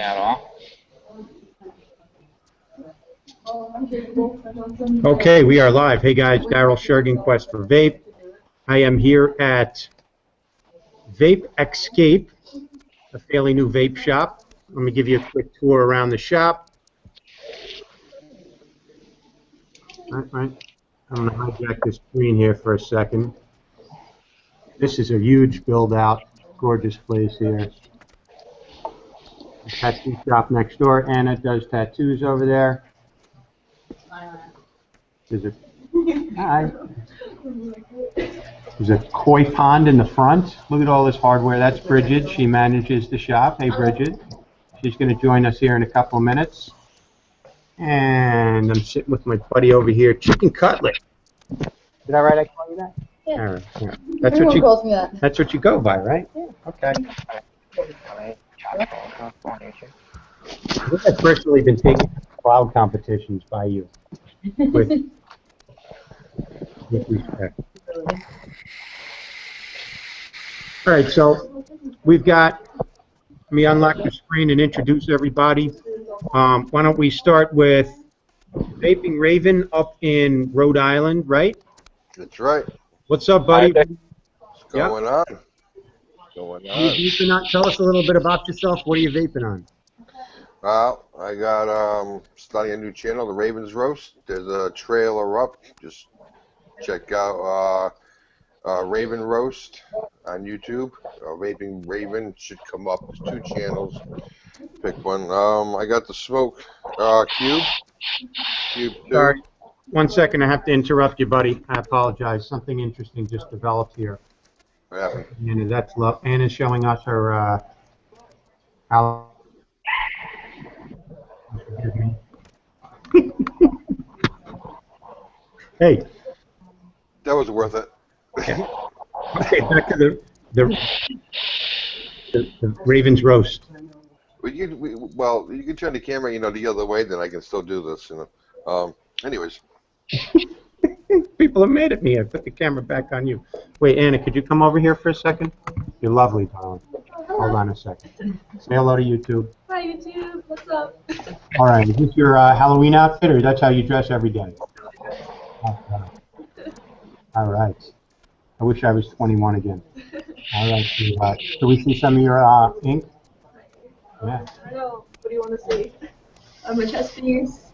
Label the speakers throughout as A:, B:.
A: at all.
B: Okay, we are live. Hey guys, Daryl Shergan, Quest for Vape. I am here at Vape Xscape, a fairly new vape shop. Let me give you a quick tour around the shop. Right. I'm going to hijack this screen here for a second. This is a huge build out, gorgeous place here. The tattoo shop next door. Anna does tattoos over there. There's a There's a koi pond in the front. Look at all this hardware. That's Brigid. She manages the shop. Hey, Brigid. She's going to join us here in a couple of minutes. And I'm sitting with my buddy over here, Chicken Cutlet. Did I call you that?
C: Yeah.
B: All right. Yeah. That's what you go by, right?
C: Yeah.
B: Okay. I've personally been taking cloud competitions by you. With respect. All right, so we've got, let me unlock the screen and introduce everybody. Why don't we start with Vaping Raven up in Rhode Island, right?
D: That's right.
B: What's up, buddy?
D: What's going on?
B: What are you vaping on? Tell us a little bit about yourself. What are you vaping on?
D: Well, I got starting a new channel, the Ravens Roast. There's a trailer up. Just check out Raven Roast on YouTube. Vaping Raven should come up. There's 2 channels. Pick one. I got the Smoke Cube. Cube 2.
B: Sorry. 1 second. I have to interrupt you, buddy. I apologize. Something interesting just developed here.
D: What happened?
B: Anna, that's love. Anna's showing us her. Excuse me. Hey.
D: That was worth it.
B: Okay. Back to the Ravens Roast.
D: Well, you can turn the camera, the other way, then I can still do this. Anyways.
B: People are mad at me. I put the camera back on you. Wait, Anna, could you come over here for a second? You're lovely, darling. Hold on a second. Say hello to YouTube.
C: Hi, YouTube. What's up?
B: All right. Is this your Halloween outfit, or that's how you dress every day? All right. I wish I was 21 again. All right. Can we see some of your ink? Yeah.
C: I know. What do you want to see? My chest piece.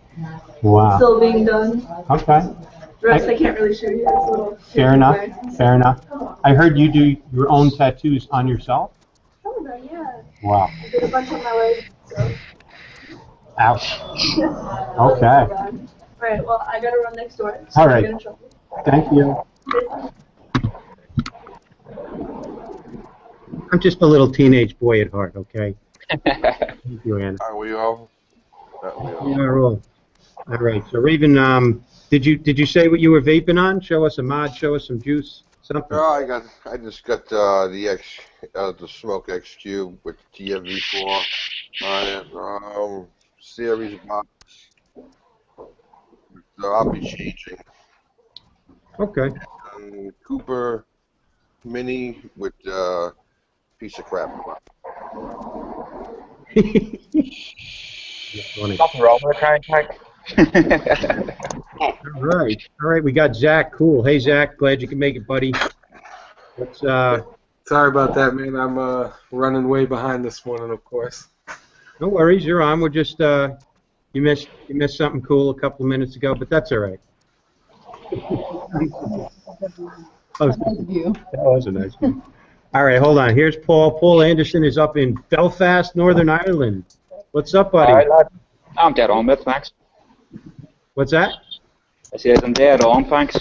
B: Wow.
C: Still being done.
B: Okay.
C: The rest I can't really show you. It's a little
B: Fair enough. Fair enough. I heard you do your own tattoos on yourself.
C: Oh, yeah.
B: Wow.
C: I did a bunch on my leg. So.
B: Ouch. Okay.
C: All right. Well, I gotta run next door. So
B: all right. Thank you. I'm just a little teenage boy at heart. Okay. Thank you, Anna.
D: Are we all?
B: We are all. All right. So Raven, did you say what you were vaping on? Show us a mod. Show us some juice. Something.
D: Oh, I just got the Smoke X Cube with the TFV4 on it. Series box. I'll be changing.
B: Okay.
D: Cooper Mini with piece of crap.
A: Nothing wrong with the tag.
B: All right. We got Zach. Cool. Hey, Zach. Glad you can make it, buddy. Let's.
E: Sorry about that, man. I'm running way behind this morning, of course.
B: No worries. You're on. We're just. You missed something cool a couple of minutes ago, but that's all right. That was a nice view. All right, hold on. Here's Paul. Paul Anderson is up in Belfast, Northern Ireland. What's up, buddy?
A: All right, lad. I'm dead on, mate. Thanks.
B: What's that?
A: I said I'm dead on. Thanks.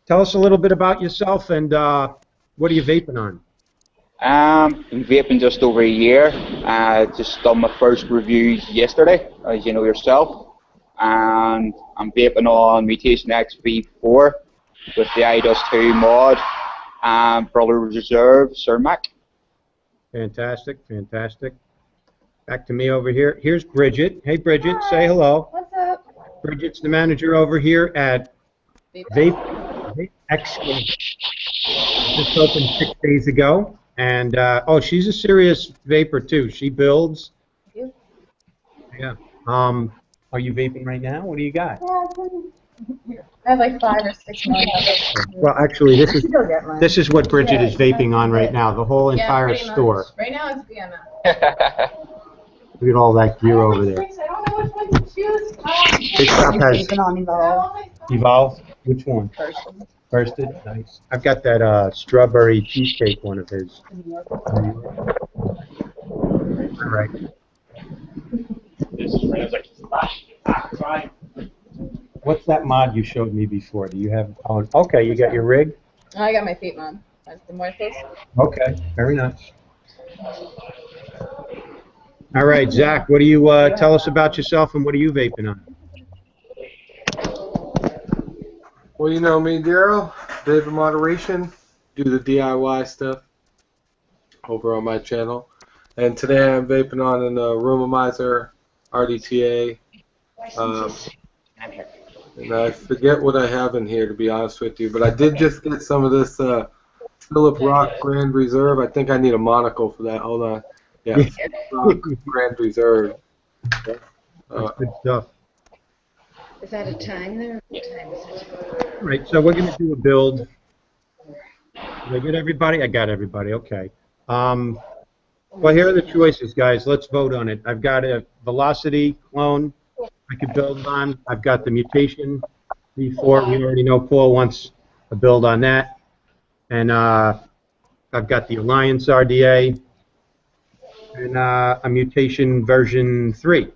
B: Tell us a little bit about yourself and what are you vaping on?
A: Been vaping just over a year. Just done my first reviews yesterday, as you know yourself. And I'm vaping on Mutation XV4 with the IDOS 2 mod and Brother Reserve Cermac.
B: Fantastic, fantastic. Back to me over here. Here's Brigid. Hey, Brigid, hi. Say hello.
C: What's up?
B: Brigid's the manager over here at Vape Xscape. Just opened 6 days ago. And oh, she's a serious vapor too. She builds.
C: You?
B: Yeah. Are you vaping right now? What do you got?
C: I have like 5 or 6 million of it.
B: Well, actually,
C: I should go get mine.
B: this is what Brigid is vaping on right now. The whole entire
C: pretty
B: store.
C: much. Right now it's BMF.
B: Look at all that gear over there.
C: I don't know which one to choose.
B: This shop has
C: Vaping on Evolve.
B: Evolve. Which one?
C: First.
B: Bursted. Nice. I've got that strawberry cheesecake one of his. All right. What's that mod you showed me before? Do you have? Oh, okay. You got your rig.
C: I got my feet on. That's the Morphos.
B: Okay. Very nice. All right, Zach. What do you tell us about yourself and what are you vaping on?
E: Well, you know me, Daryl. Vapor moderation. Do the DIY stuff over on my channel. And today I'm vaping on an Romomizer RDTA. And I forget what I have in here, to be honest with you. But I did just get some of this Philip Rock Grand Reserve. I think I need a monocle for that. Hold on. Yeah, Philip Rock Grand Reserve.
B: That's good stuff.
F: Is that a time there? What time is it?
B: All right, so we're going to do a build. Did I get everybody? I got everybody. Okay. Well, here are the choices, guys. Let's vote on it. I've got a Velocity clone I could build on. I've got the Mutation V4. We already know Paul wants a build on that. And I've got the Alliance RDA and a Mutation version 3.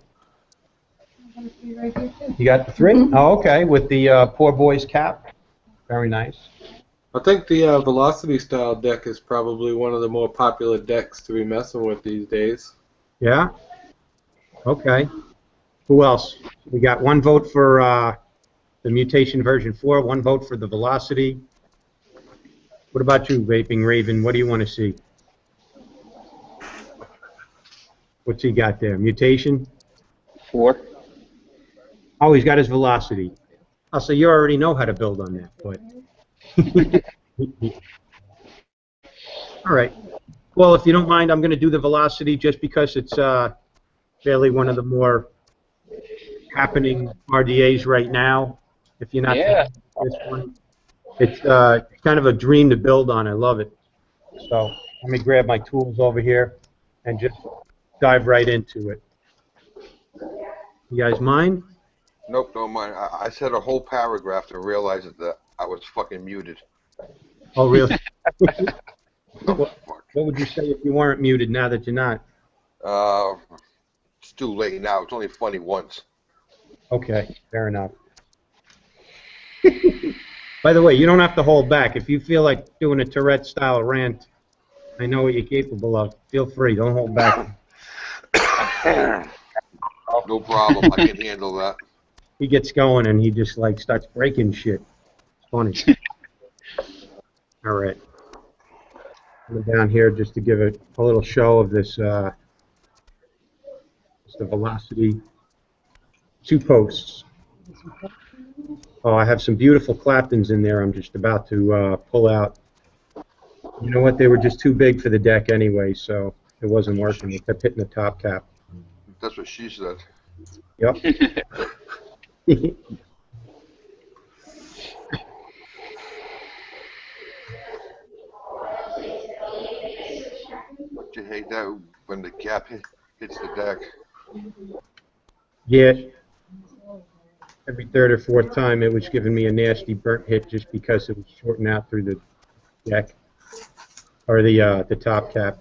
B: You got the 3? Oh, okay, with the Poor Boys cap. Very nice.
E: I think the Velocity style deck is probably one of the more popular decks to be messing with these days.
B: Yeah? Okay. Who else? We got 1 vote for the Mutation version 4, 1 vote for the Velocity. What about you, Vaping Raven? What do you want to see? What's he got there? Mutation?
A: 4.
B: Oh, he's got his Velocity. Oh, so you already know how to build on that, but... All right. Well, if you don't mind, I'm going to do the Velocity just because it's fairly one of the more happening RDAs right now. If you're not
A: Yeah.
B: this one, it's kind of a dream to build on. I love it. So let me grab my tools over here and just dive right into it. You guys mind?
D: Nope, don't mind. I said a whole paragraph to realize that I was fucking muted.
B: Oh, really?
D: Oh,
B: what
D: fuck.
B: would you say if you weren't muted now that you're not?
D: It's too late now. It's only funny once.
B: Okay, fair enough. By the way, you don't have to hold back. If you feel like doing a Tourette-style rant, I know what you're capable of. Feel free. Don't hold back.
D: No problem. I can handle that.
B: He gets going and he just like starts breaking shit. It's funny. All right. I'm down here just to give it a little show of this. It's the Velocity 2 posts. Oh, I have some beautiful Claptons in there. I'm just about to pull out. You know what? They were just too big for the deck anyway, so it wasn't working. It kept hitting the top cap.
D: That's what she said.
B: Yep.
D: Don't you hate that when the cap hits the deck?
B: Yeah. Every 3rd or 4th time, it was giving me a nasty burnt hit just because it was shorting out through the deck or the top cap.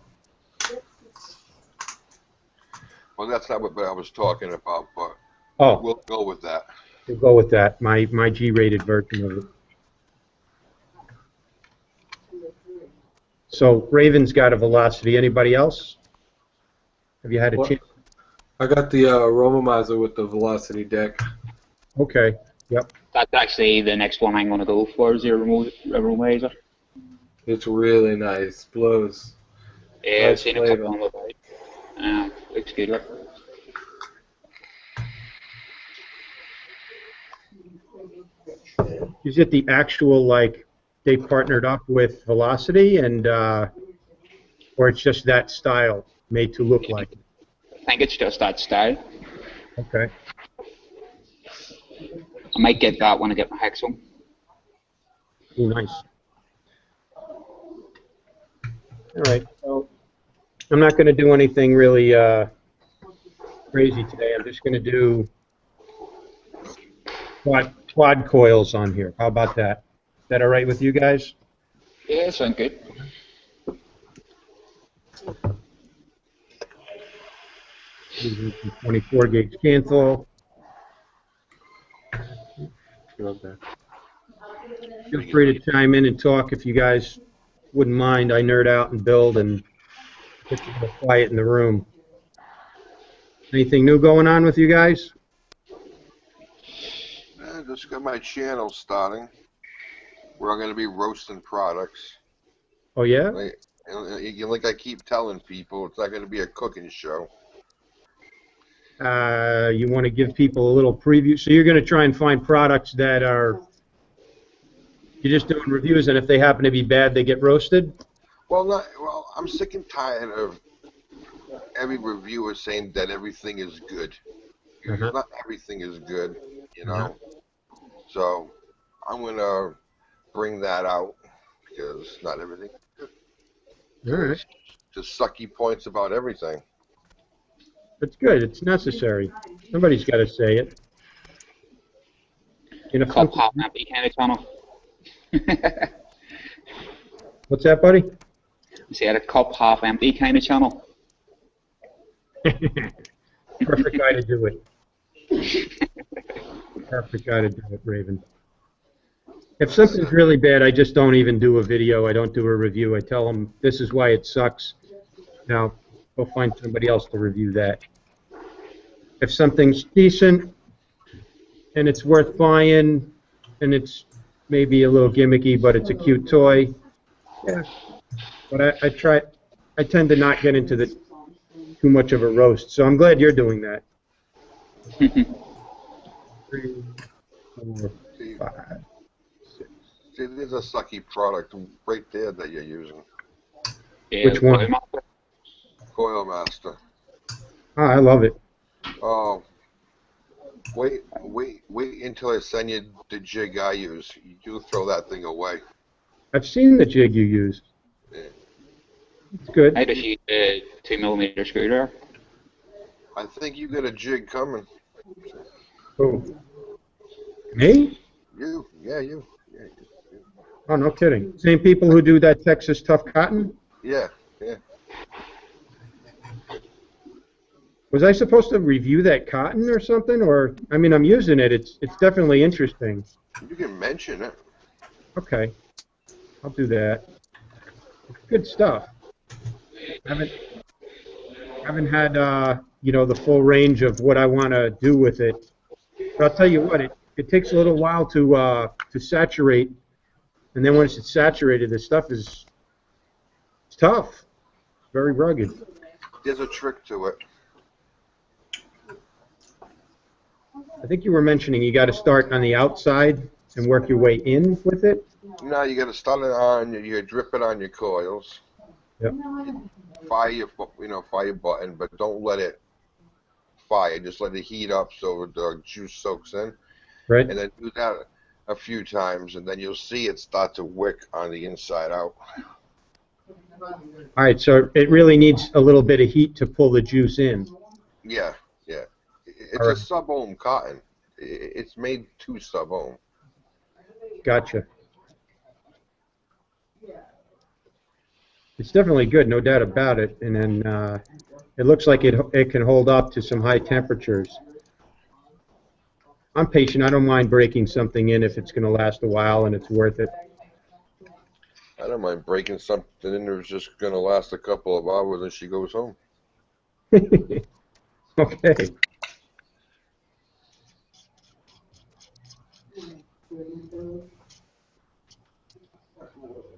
D: Well, that's not what I was talking about, but
B: Oh,
D: we'll go with that.
B: we'll go with that. My G-rated version of it. So Raven's got a Velocity. Anybody else? Have you had a
E: What?
B: chance?
E: I got the Romomizer with the Velocity deck.
B: Okay. Yep.
A: That's actually the next one I'm going to go for, is the Romomizer.
E: It's really nice. Blows.
A: Yeah, I've
E: Nice
A: seen a
E: flavor.
A: couple on the site. Looks good. Look.
B: Is it the actual, like, they partnered up with Velocity and or it's just that style made to look like it?
A: I think it's just that style.
B: Okay.
A: I might get that when I get my hex home.
B: Ooh, nice. All right. So I'm not going to do anything really crazy today. I'm just going to do quad coils on here. How about that? Is that all right with you guys?
A: Yeah, sound good.
B: Using some 24 gauge cancel.
E: Okay.
B: Feel free to chime in and talk if you guys wouldn't mind. I nerd out and build and get a little quiet in the room. Anything new going on with you guys?
D: I just got my channel starting where I'm going to be roasting products.
B: Oh, yeah?
D: Like I keep telling people, it's not going to be a cooking show.
B: You want to give people a little preview. So you're going to try and find products that are, you're just doing reviews, and if they happen to be bad, they get roasted?
D: Well, I'm sick and tired of every reviewer saying that everything is good. Not everything is good, you know. So I'm going to bring that out because not everything is good.
B: All right.
D: Just sucky points about everything.
B: That's good. It's necessary. Somebody's got to say it. You know,
A: Cup half empty kind of channel.
B: what's that, buddy?
A: You say a cup half empty kind of channel.
B: Perfect guy to do it. Perfect guy to do it, Raven. If something's really bad, I just don't even do a video. I don't do a review. I tell them this is why it sucks. Now, go find somebody else to review that. If something's decent and it's worth buying and it's maybe a little gimmicky, but it's a cute toy, yeah. But I tend to not get into too much of a roast. So I'm glad you're doing that. 3, 4, 5, 6.
D: See, there's a sucky product right there that you're using.
A: Yeah,
B: Which one?
D: Coil Master.
B: Oh, I love it.
D: Oh, wait until I send you the jig I use. You throw that thing away.
B: I've seen the jig you used.
D: Yeah.
B: It's good.
A: I just use a 2mm screwdriver.
D: I think you got a jig coming.
B: Oh. Me?
D: You. Yeah.
B: Oh, no kidding. Same people who do that Texas Tough Cotton?
D: Yeah.
B: Was I supposed to review that cotton or something? Or, I mean, I'm using it. It's definitely interesting.
D: You can mention it.
B: Okay. I'll do that. Good stuff. Haven't had, you know, the full range of what I want to do with it. But I'll tell you what, it takes a little while to saturate. And then once it's saturated, the stuff it's tough. Very rugged.
D: There's a trick to it.
B: I think you were mentioning you got to start on the outside and work your way in with it.
D: No, you got to start it on. You drip it on your coils.
B: Yep.
D: Fire your button, but don't let it fire. Just let it heat up so the juice soaks in.
B: Right.
D: And then do that a few times, and then you'll see it start to wick on the inside out.
B: All right, so it really needs a little bit of heat to pull the juice in.
D: Yeah. It's
B: All right.
D: a sub-ohm cotton. It's made to sub-ohm.
B: Gotcha. It's definitely good, no doubt about it. And then it looks like it can hold up to some high temperatures. I'm patient. I don't mind breaking something in if it's going to last a while and it's worth it.
D: I don't mind breaking something in there. It's just going to last a couple of hours and she goes home.
B: Okay.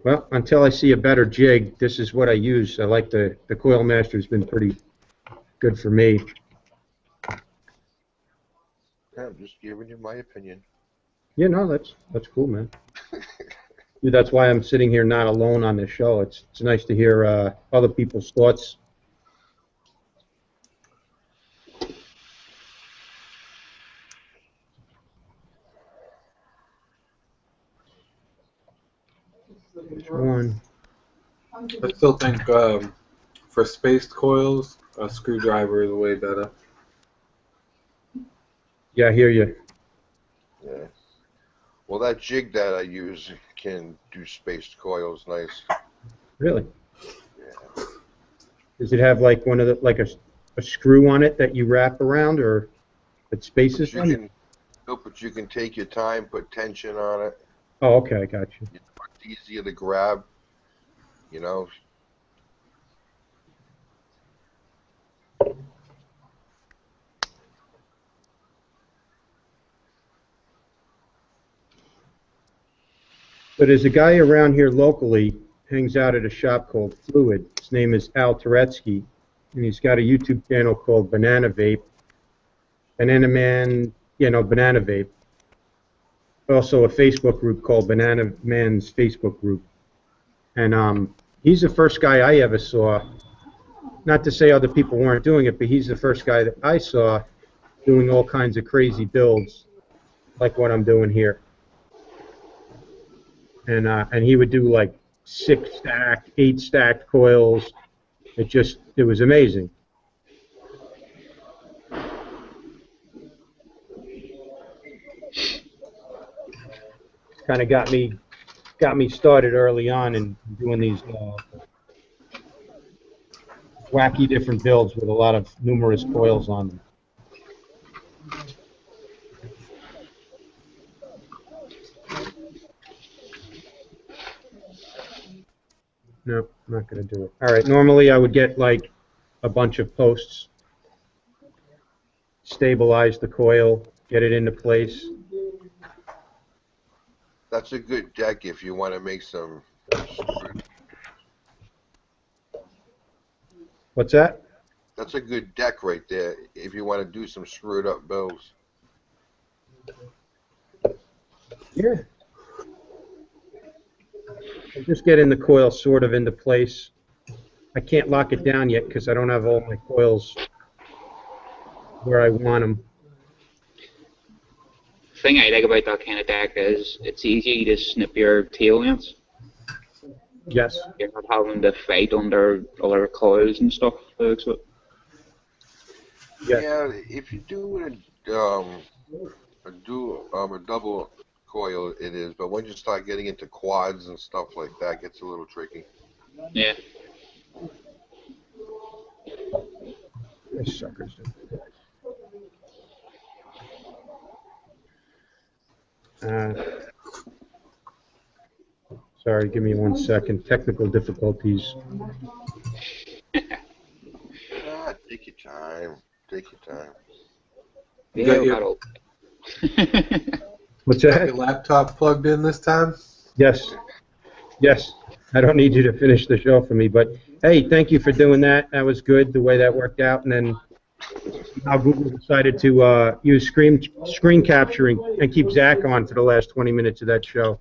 B: Well, until I see a better jig, this is what I use. I like the Coil Master's been pretty good for me.
D: I'm just giving you my opinion.
B: Yeah, no, that's cool, man. Dude, that's why I'm sitting here not alone on this show. It's nice to hear other people's thoughts. Which one?
E: I still think for spaced coils, a screwdriver is way better.
B: Yeah, I hear you.
D: Yeah. Well, that jig that I use can do spaced coils nice.
B: Really?
D: Yeah.
B: Does it have like one of the a screw on it that you wrap around, or it spaces
D: But you
B: them?
D: can, no, but you can take your time, put tension on it.
B: Oh, okay, I got you.
D: It's easier to grab, you know.
B: So there's a guy around here locally, hangs out at a shop called Fluid. His name is Al Turetsky, and he's got a YouTube channel called Banana Vape. Banana Man, Banana Vape. Also a Facebook group called Banana Man's Facebook group. And he's the first guy I ever saw, not to say other people weren't doing it, but he's the first guy that I saw doing all kinds of crazy builds like what I'm doing here. And he would do like 6-stack, 8-stack coils. It was amazing. Kind of got me started early on in doing these wacky different builds with a lot of numerous coils on them. No, I'm not going to do it. All right, normally I would get like a bunch of posts, stabilize the coil, get it into place.
D: That's a good deck if you want to make some.
B: What's that?
D: That's a good deck right there if you want to do some screwed up builds.
B: Yeah. I'm just getting the coil sort of into place. I can't lock it down yet because I don't have all my coils where I want them.
A: The thing I like about that kind of deck is it's easy to snip your tail ends.
B: Yes.
A: You're not having to fight under other coils and stuff. So.
B: Yes.
D: Yeah, if you do a double coil, it is. But when you start getting into quads and stuff like that, it gets a little tricky.
A: Yeah.
B: These suckers. Sorry, give me 1 second. Technical difficulties.
D: Take your time. Take your time.
E: You got
B: What's
E: your
B: that?
E: laptop plugged in this time?
B: Yes. Yes. I don't need you to finish the show for me, but hey, thank you for doing that. That was good, the way that worked out. And then how Google decided to use screen capturing and keep Zach on for the last 20 minutes of that show.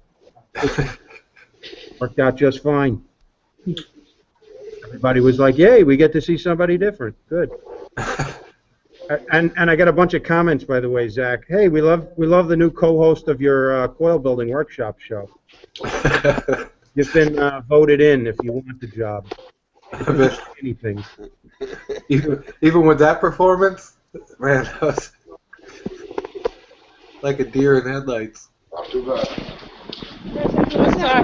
B: Worked out just fine. Everybody was like, yay, we get to see somebody different. Good. And I got a bunch of comments, by the way, Zach. Hey, we love the new co-host of your coil building workshop show. You've been voted in if you want the job. Anything.
E: Even with that performance, man, that was like a deer in headlights.
D: Not too bad.
C: What's that?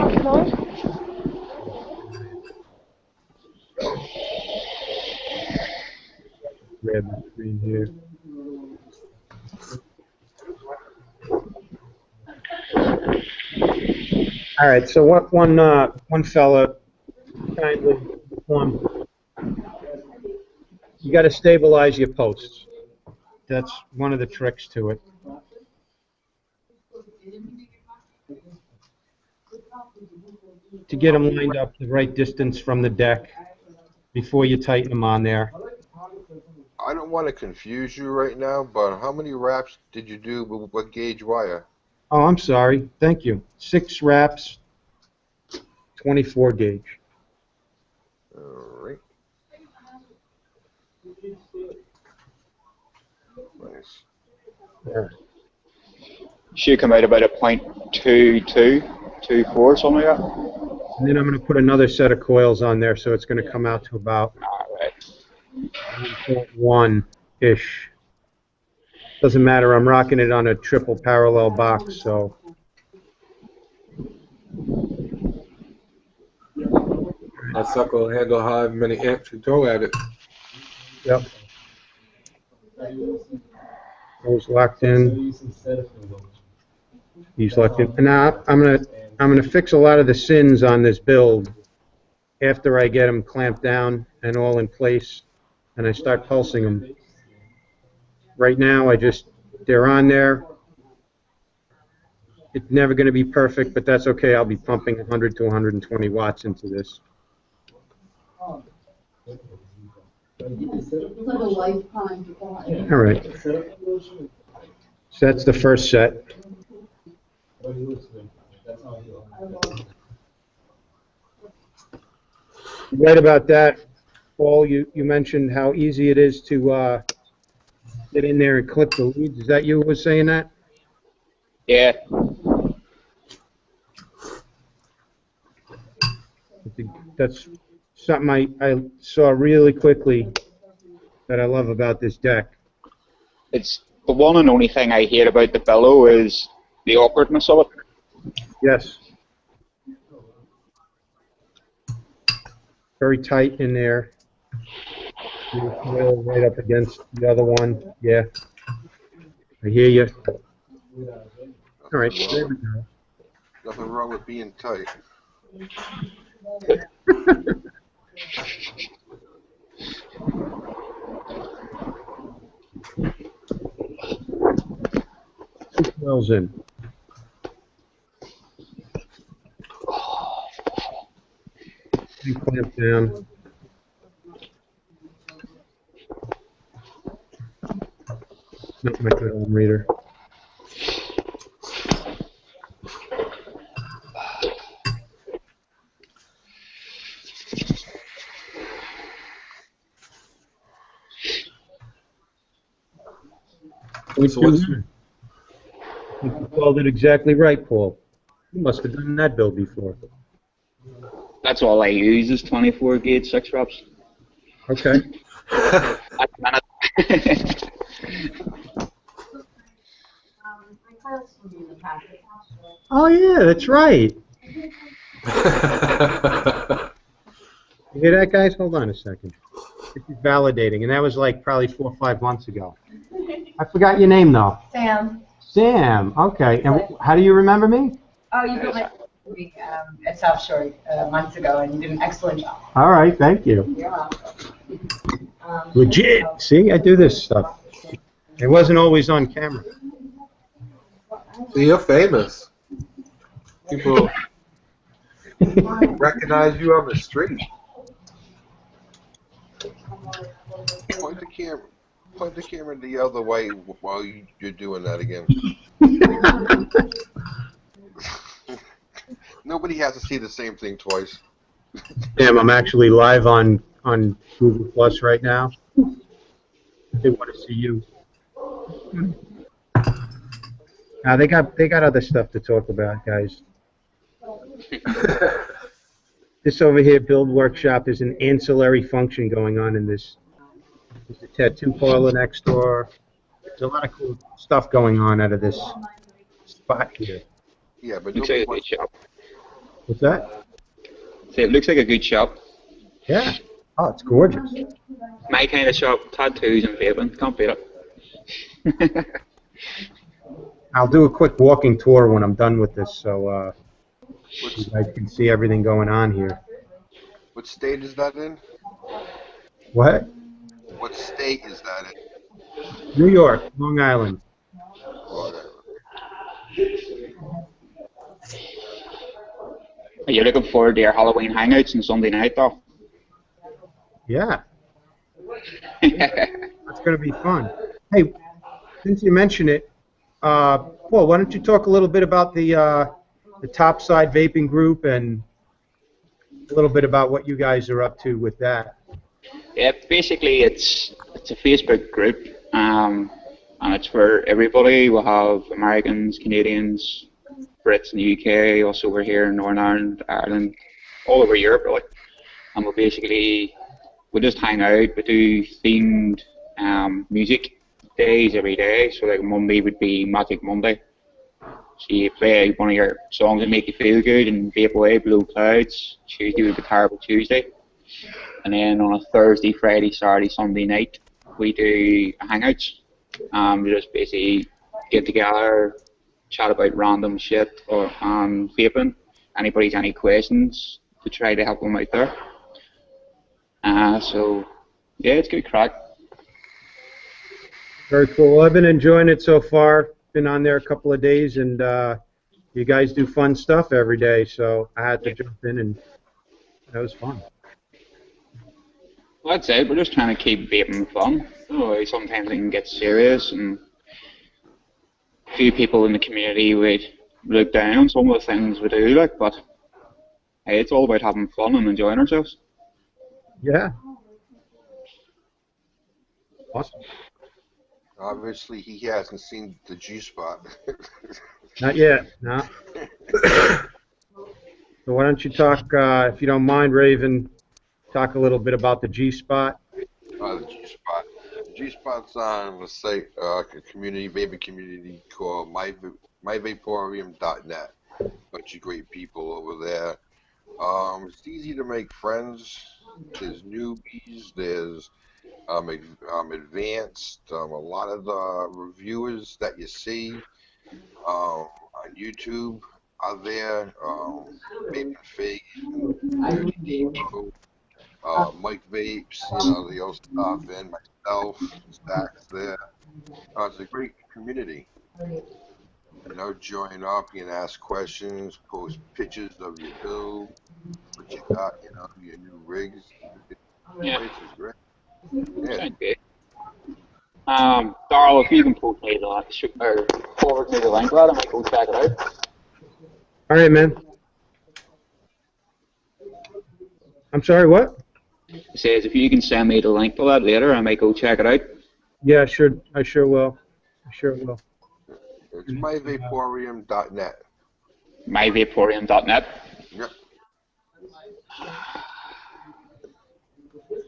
B: Grab the screen here. All right, so one fella kindly you got to stabilize your posts. That's one of the tricks to it. To get them lined up the right distance from the deck before you tighten them on there.
D: I don't want to confuse you right now, but how many wraps did you do with what gauge wire?
B: Oh, I'm sorry. Thank you. 6 wraps 24 gauge.
D: Alright. Nice.
B: Yeah.
A: Should come out about a 0.22, 24, something like that.
B: And then I'm going to put another set of coils on there, so it's going to come out to about
A: Alright.
B: 1.1-ish. Doesn't matter, I'm rocking it on a triple parallel box, so.
E: That sucker will handle however many amps you throw at it.
B: Yep. Those locked in. He's locked in. And now I'm gonna fix a lot of the sins on this build after I get them clamped down and all in place, and I start pulsing them. Right now, they're on there. It's never going to be perfect, but that's okay. I'll be pumping 100 to 120 watts into this. All right. So that's the first set. Right about that, Paul, you mentioned how easy it is to get in there and clip the leads. Is that you who was saying that?
A: Yeah.
B: That's something I saw really quickly that I love about this deck.
A: It's the one and only thing I hate about the bellow is the awkwardness of it.
B: Yes. Very tight in there. Right up against the other one. Yeah. I hear you. All right. There we go.
D: Nothing wrong with being tight.
B: Two coils in. And clamp down. Not my good old reader.
E: So what's,
B: You called it exactly right, Paul. You must have done that build before.
A: That's all I use is 24 gauge 6 reps.
B: Okay.
A: At the minute.
B: Oh yeah, that's right. You hear that, guys? Hold on a second. This is validating, and that was like probably 4 or 5 months ago. I forgot your name though.
C: Sam.
B: Sam. Okay. And how do you remember me?
C: Oh, you built my week at South Shore months ago, and you did an excellent job.
B: All right. Thank you.
C: You're welcome.
B: Legit. See, I do this stuff. It wasn't always on camera.
E: so you're famous. People recognize you on the street.
D: Point the camera the other way while you're doing that again. Nobody has to see the same thing twice.
B: Sam, I'm actually live on Google Plus right now. They want to see you. They got other stuff to talk about, guys. This over here, build workshop, is an ancillary function going on in this. There's a tattoo parlor next door. There's a lot of cool stuff going on out of this spot here.
D: Yeah, but
A: Looks like
D: nobody
A: a good
D: wants,
A: shop.
B: What's that?
A: So it looks like a good shop.
B: Yeah. Oh, it's gorgeous.
A: My kind of shop, tattoos and vaping. Can't beat it.
B: I'll do a quick walking tour when I'm done with this, so you guys can see everything going on here.
D: what state is that in?
B: What?
D: What state is that in?
B: New York, Long Island.
A: Are you looking forward to your Halloween hangouts on Sunday night, though?
B: Yeah, that's going to be fun. Hey, since you mention it, Paul, why don't you talk a little bit about the Topside Vaping Group and a little bit about what you guys are up to with that.
A: Yeah, basically it's a Facebook group, and it's for everybody. We'll have Americans, Canadians, Brits in the UK, also we're here in Northern Ireland, Ireland, all over Europe really. And we just hang out, we do themed music days every day. So like Monday would be Magic Monday. So you play one of your songs that make you feel good and vape away, Blue Clouds. Tuesday would be Terrible Tuesday. And then on a Thursday, Friday, Saturday, Sunday night, we do hangouts. We just basically get together, chat about random shit or vaping. Anybody's any questions to try to help them out there. So yeah, it's good crack.
B: Very cool. I've been enjoying it so far. Been on there a couple of days, and you guys do fun stuff every day, so I had to jump in, and that was fun.
A: Well, that's it. We're just trying to keep vaping fun. Sometimes it can get serious, and a few people in the community would look down on some of the things we do, like, but hey, it's all about having fun and enjoying ourselves.
B: Yeah. Awesome.
D: Obviously, he hasn't seen the G-spot.
B: Not yet, no. So why don't you talk, if you don't mind, Raven, talk a little bit about the G-spot.
D: The G-spot. The G-spot's on the site, a community, vaping community called myvaporium.net. Bunch of great people over there. It's easy to make friends. There's newbies. There's advanced. A lot of the reviewers that you see on YouTube are there. Vaping Fake, UDD people, Mike Vapes, they all stop in. Myself, Stacks there. It's a great community. Join up, you can ask questions, post pictures of your build, what you got, your new rigs.
A: Yeah.
D: Place is great.
A: Sounds good. Darryl, if you can post me the link, or forward me the link, I might go check it out.
B: All right, man. I'm sorry, what?
A: It says if you can send me the link to that later, I might go check it out.
B: Yeah, sure. I sure will. I sure will.
D: It's myvaporium.net.
A: Myvaporium.net.
D: Yep.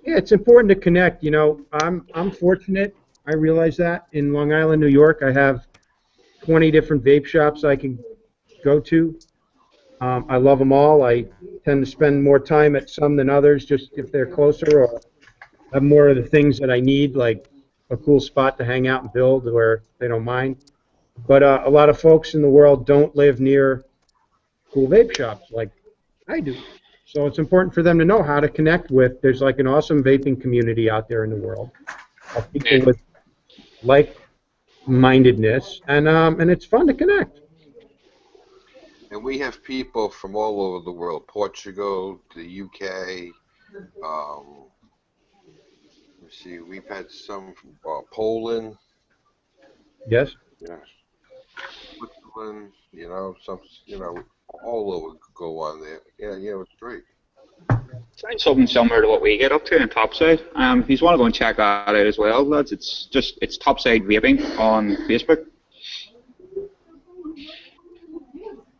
B: Yeah, it's important to connect. I'm fortunate. I realize that in Long Island, New York, I have 20 different vape shops I can go to. I love them all. I tend to spend more time at some than others, just if they're closer or have more of the things that I need, like a cool spot to hang out and build where they don't mind. But a lot of folks in the world don't live near cool vape shops like I do. So it's important for them to know how to connect with. There's like an awesome vaping community out there in the world of people with like-mindedness, and it's fun to connect.
D: And we have people from all over the world, Portugal, the UK. Let's see, we've had some from Poland.
B: Yes.
D: Yeah. Switzerland, all over go on there. Yeah, it's great.
A: Sounds something similar to what we get up to in Topside. If you want to go and check that out as well, lads, it's Topside Vaping on Facebook.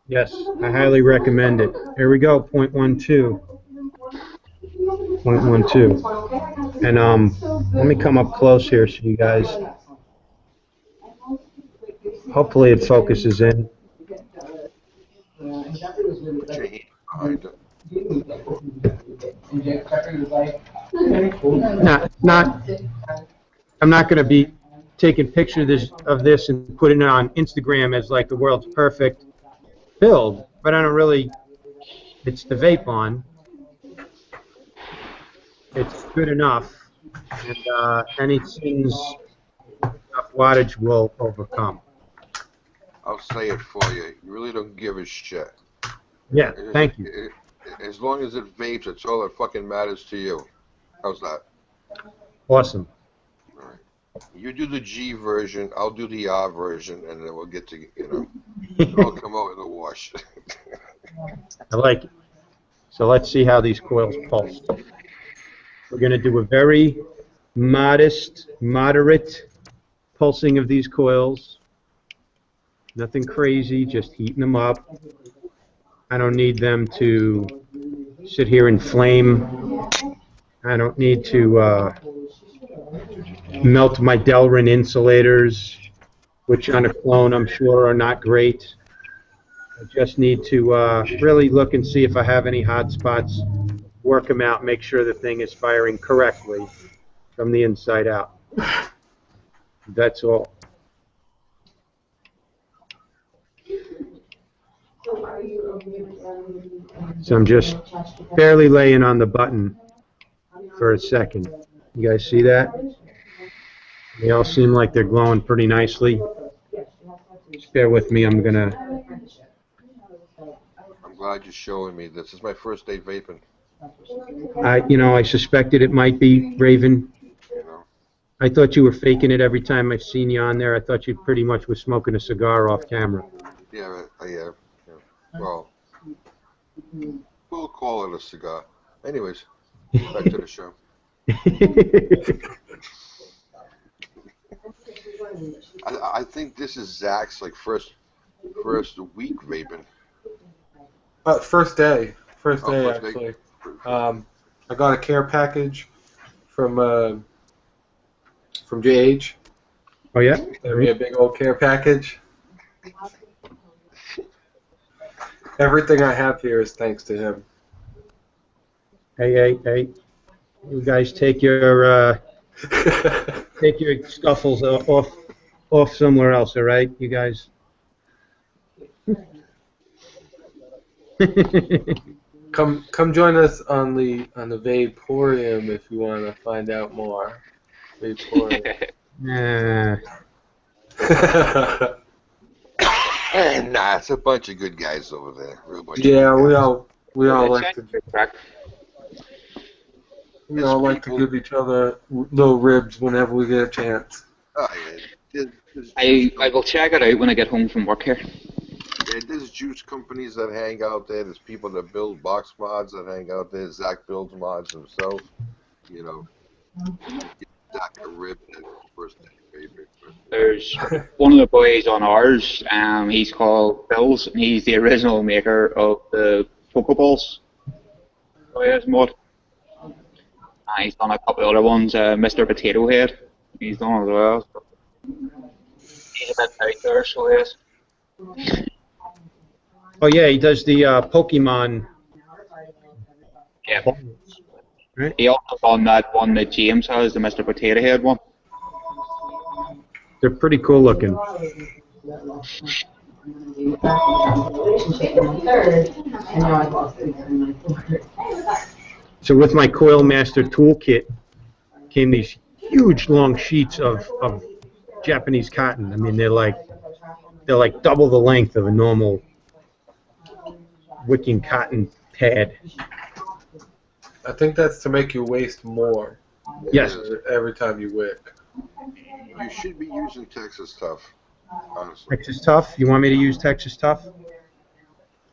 B: Yes, I highly recommend it. Here we go, 0.12. 0.12. And let me come up close here so you guys. Hopefully it focuses in.
D: Put your hand behind it.
B: I'm not going to be taking pictures of this and putting it on Instagram as like the world's perfect build, but I don't really. It's the vape on. It's good enough, and anything's enough wattage will overcome.
D: I'll say it for you. You really don't give a shit.
B: Yeah, thank you.
D: As long as it vapes, it's all that fucking matters to you. How's that?
B: Awesome.
D: All right. You do the G version, I'll do the R version, and then we'll get to, it'll come out in the wash.
B: I like it. So let's see how these coils pulse. We're going to do a very moderate pulsing of these coils. Nothing crazy, just heating them up. I don't need them to sit here and flame. I don't need to melt my Delrin insulators, which on a clone I'm sure are not great. I just need to really look and see if I have any hot spots, work them out, make sure the thing is firing correctly from the inside out. That's all. So I'm just barely laying on the button for a second. You guys see that? They all seem like they're glowing pretty nicely. Just bear with me, I'm gonna...
D: I'm glad you're showing me this. This is my first day vaping.
B: I suspected it might be, Raven.
D: You know.
B: I thought you were faking it every time I've seen you on there. I thought you pretty much was smoking a cigar off camera.
D: Yeah, yeah. Well, we'll call it a cigar. Anyways, back to the show. I think this is Zach's like first week vaping.
E: First day
D: First day.
E: actually. I got a care package from JH.
B: Oh yeah?
E: Gave me a big old care package. Everything I have here is thanks to him.
B: Hey. You guys take your scuffles off somewhere else, all right? You guys.
E: Come join us on the Vaporium if you want to find out more. Vaporium.
B: Nah.
D: Nah, it's a bunch of good guys over there. Real bunch
E: Yeah,
D: of
E: we
D: good
E: all like to give each other little ribs whenever we get a chance.
D: guys. Oh,
A: I will check it out when I get home from work here.
D: Yeah, there's juice companies that hang out there. There's people that build box mods that hang out there. Zach builds mods himself. You know, Zach a rib that first day favorite.
A: There's one of the boys on ours, he's called Bills, and he's the original maker of the Pokeballs. So he has mod. He's done a couple of other ones, Mr. Potato Head, he's done as well. So he's a bit out there, so he is.
B: Oh yeah, he does the Pokemon.
A: Yeah.
B: Right?
A: He also done that one that James has, the Mr. Potato Head one.
B: They're pretty cool looking. So with my Coil Master toolkit came these huge long sheets of Japanese cotton. I mean, they're like double the length of a normal wicking cotton pad.
E: I think that's to make you waste more.
B: Yes.
E: Every time you wick.
D: You should be using Texas Tough, honestly.
B: Texas Tough? You want me to use Texas Tough?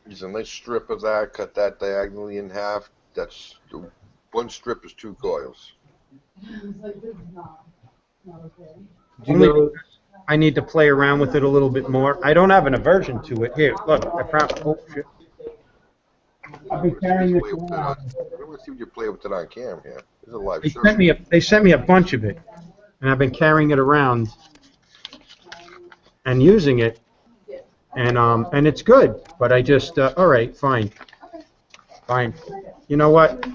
D: Use a nice strip of that, cut that diagonally in half. That's one strip is 2 coils.
B: Only I need to play around with it a little bit more. I don't have an aversion to it. Here, look, I found. Oh shit! I've been carrying this around.
D: I don't want to see what you play with it on cam here. This is a live show.
B: They sent me a bunch of it, and I've been carrying it around and using it, and it's good. But I just all right, fine. You know what?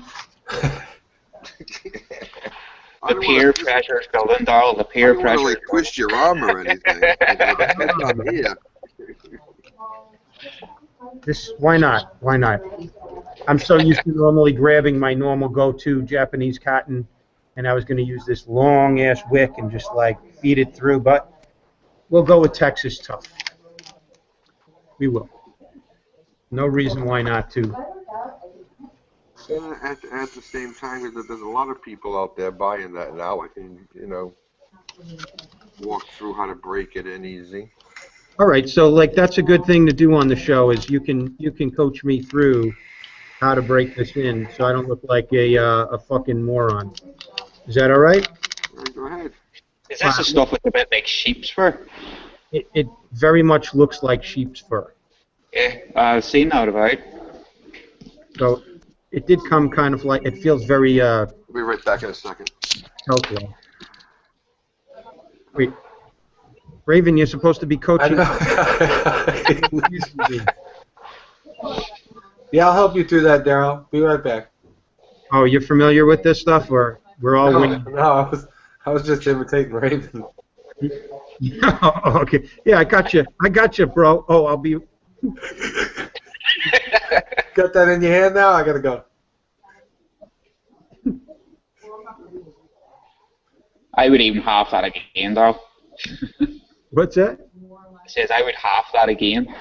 A: The peer pressure is building, Darrell. The peer pressure.
D: I don't want to like twist your arm or anything. Yeah.
B: Why not? Why not? I'm so used to normally grabbing my normal go-to Japanese cotton, and I was going to use this long-ass wick and just like feed it through, but we'll go with Texas Tough. We will. No reason why not to.
D: At the same time, there's a lot of people out there buying that now. I can, walk through how to break it in easy.
B: All right, so like that's a good thing to do on the show is you can coach me through how to break this in so I don't look like a fucking moron. Is that all right?
D: Go ahead.
A: Is this the stuff with a bit like sheep's fur?
B: It very much looks like sheep's fur.
A: Yeah, I've seen that about.
B: So it did come kind of like, it feels very
D: I'll be right back in a second.
B: healthy. Wait, Raven, you're supposed to be coaching.
E: Yeah, I'll help you through that, Daryl. Be right back.
B: Oh, you're familiar with this stuff, or we're all winning?
E: No, I was just imitating Raven.
B: Oh, okay. Yeah, I got you. I got you, bro. Oh, I'll be.
E: Got that in your hand now? I gotta go.
A: I would even half that again, though.
B: What's that?
A: It says I would half that again.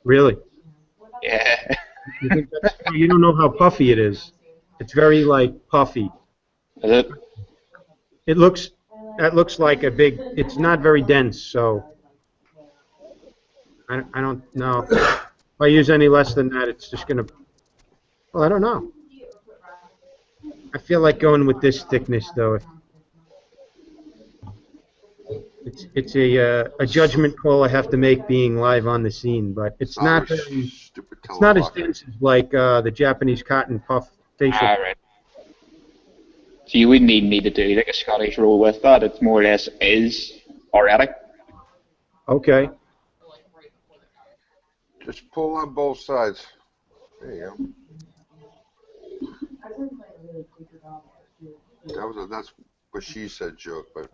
B: Really?
A: Yeah.
B: You don't know how puffy it is. It's very like puffy.
A: Is it?
B: It looks. That looks like a big. It's not very dense, so. I don't know. If I use any less than that, it's just gonna. Well, I don't know. I feel like going with this thickness, though. It's a judgment call I have to make being live on the scene, but it's not very, it's not as dense as like the Japanese cotton puff facial.
A: Right. So you wouldn't even need to do like a Scottish roll with that. It's more or less is already.
B: Okay.
D: Just pull on both sides. There you go. That's what she said joke, but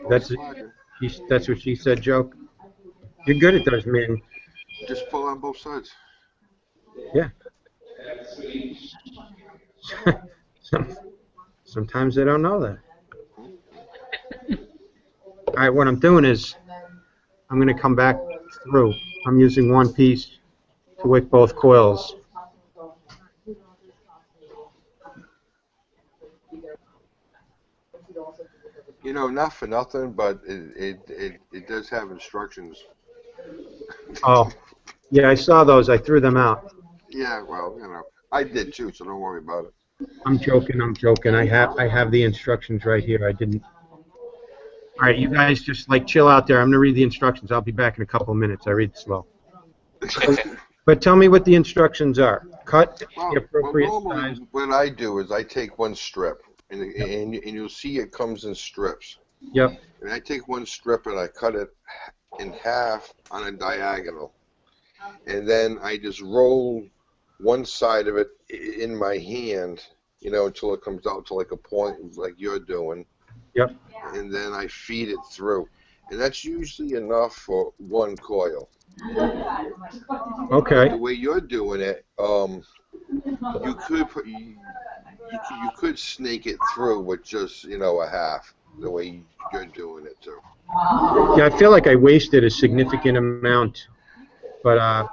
B: that's what she said joke. You're good at those, man.
D: Just pull on both sides.
B: Yeah. Sometimes they don't know that. All right, what I'm doing is I'm going to come back through. I'm using one piece to wick both coils.
D: You know, not for nothing, but it does have instructions.
B: Oh, yeah, I saw those. I threw them out.
D: Yeah, well, you know, I did too, so don't worry about it.
B: I'm joking. I'm joking. I have the instructions right here. I didn't. All right, you guys just like chill out there. I'm gonna read the instructions. I'll be back in a couple of minutes. I read slow. But tell me what the instructions are. Cut the appropriate size.
D: What I do is I take one strip, and you'll see it comes in strips.
B: Yep.
D: And I take one strip and I cut it in half on a diagonal, and then I just roll one side of it in my hand, you know, until it comes out to like a point like you're doing.
B: Yep.
D: And then I feed it through, and that's usually enough for one coil.
B: Okay.
D: The way you're doing it, you could snake it through with just, you know, a half. The way you're doing it too.
B: Yeah, I feel like I wasted a significant amount, but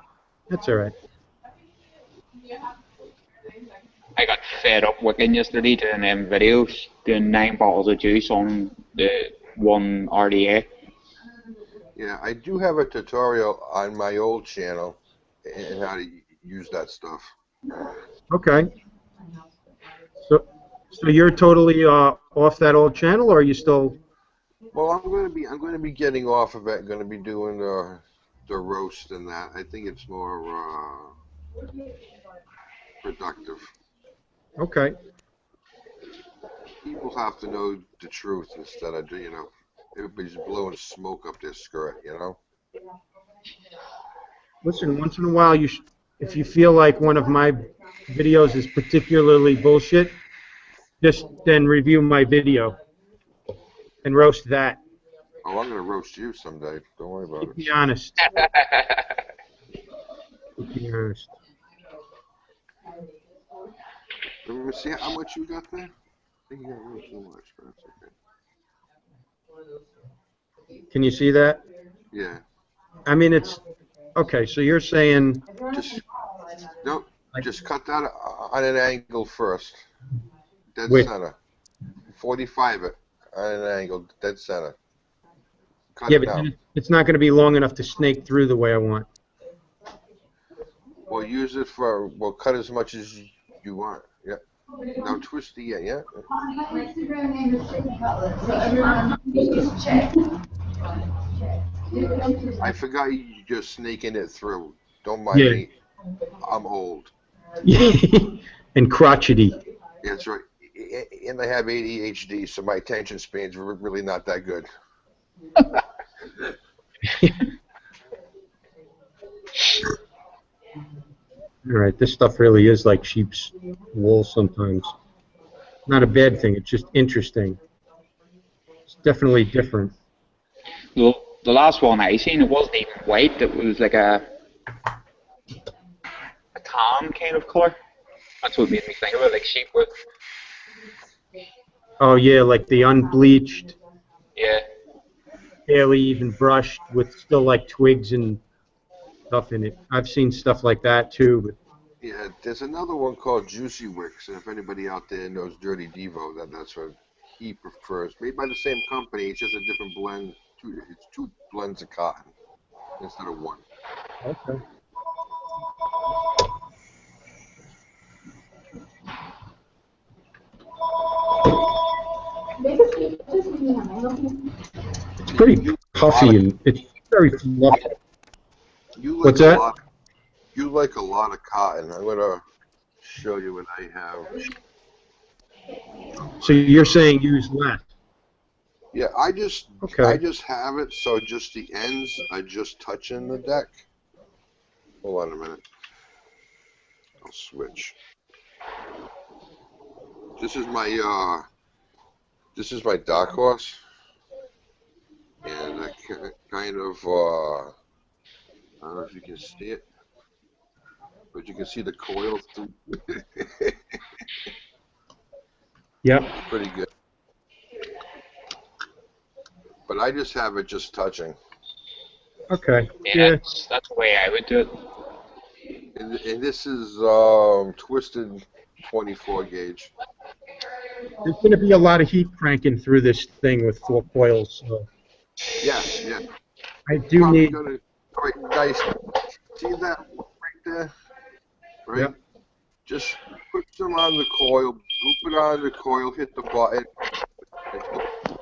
B: that's all right.
A: I got fed up wicking yesterday doing videos, doing 9 bottles of juice on the one RDA.
D: Yeah, I do have a tutorial on my old channel and how to use that stuff.
B: Okay. So you're totally off that old channel, or are you still?
D: Well, I'm going to be getting off of it. I'm going to be doing the roast and that. I think it's more productive.
B: Okay.
D: People have to know the truth instead of, you know, everybody's blowing smoke up their skirt, you know.
B: Listen, once in a while, if you feel like one of my videos is particularly bullshit, just then review my video and roast that.
D: Oh, I'm going to roast you someday. Don't worry about it.
B: Be honest. Be honest.
D: Let me see how much you got there. I think you got a little too much, but that's okay.
B: Can you see that?
D: Yeah.
B: I mean, it's okay. So you're saying
D: just cut that on an angle first, dead
B: Wait.
D: center. 45 it on an angle, dead center. Cut
B: yeah,
D: it
B: but
D: out.
B: it's not going to be long enough to snake through the way I want.
D: Well, Well, use it for, well, cut as much as you want. Yeah. Now twist the end, yeah?
C: My Instagram name is Chicken Cutlet, so everyone please check.
D: I forgot you just sneaking it through. Don't mind
B: Yeah.
D: me. I'm old.
B: And crotchety.
D: Yeah, that's right. And I have ADHD, so my attention span's really not that good.
B: All right, this stuff really is like sheep's wool sometimes. Not a bad thing, it's just interesting. It's definitely different.
A: Well, the last one I seen, it wasn't even white. It was like a tan kind of color. That's what made me think of it, like sheep with.
B: Oh yeah, like the unbleached,
A: Yeah.
B: barely even brushed with still like twigs and stuff in it. I've seen stuff like that too, but
D: Yeah, there's another one called Juicy Wicks, and if anybody out there knows Dirty Devo, that's what he prefers. Made by the same company, it's just a different blend. It's two blends of cotton instead of one.
B: okay. It's pretty puffy and it's very fluffy.
D: You like
B: What's
D: a
B: that?
D: lot. You like a lot of cotton. I'm gonna show you what I have.
B: So you're saying use less?
D: Yeah, I just have it so just the ends are just touching the deck. Hold on a minute. I'll switch. This is my dark horse, and I kind of I don't know if you can see it, but you can see the coil through.
B: Yep.
D: Pretty good. But I just have it just touching.
B: Okay.
A: Yeah. That's the way I would do it.
D: And this is twisted 24 gauge.
B: There's going to be a lot of heat cranking through this thing with 4 coils. So
D: Yeah.
B: I do need.
D: All right, nice. See that right there? Right?
B: Yep.
D: Just put some on the coil, loop it on the coil, hit the button.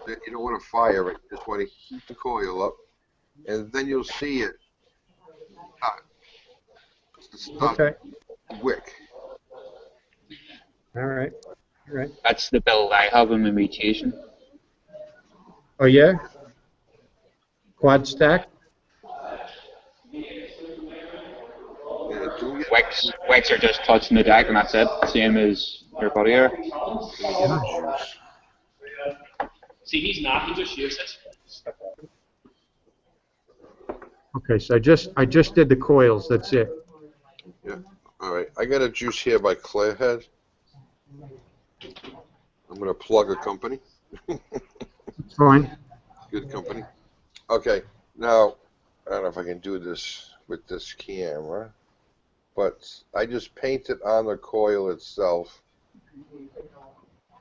D: You don't want to fire it, just want to heat the coil up, and then you'll see it start
B: Okay.
D: wick.
B: All right.
A: That's the build I have in my mutation.
B: Oh yeah. Quad stack.
D: Yeah, do it.
A: Wicks are just touching the deck and that's it. Same as your buddy here.
D: Let me get a juice.
G: See, he's not. He just uses.
B: Okay, so I just did the coils. That's it.
D: Yeah. All right. I got a juice here by Clearhead. I'm gonna plug a company.
B: It's fine.
D: Good company. Okay. Now, I don't know if I can do this with this camera, but I just painted on the coil itself